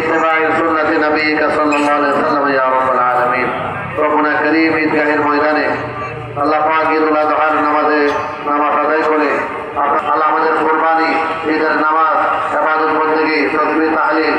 باتباع سنة نبيك صلى الله عليه وسلم يا رب العالمين ربنا كريم ঈদগাহের ময়দানে আল্লাহ পাক ঈদুল আযহার নামাজ আদায় করে আল্লাহ আমাদের কুরবানি ঈদের নামাজ ইবাদত বন্দেগী তাকবীর তাহলিল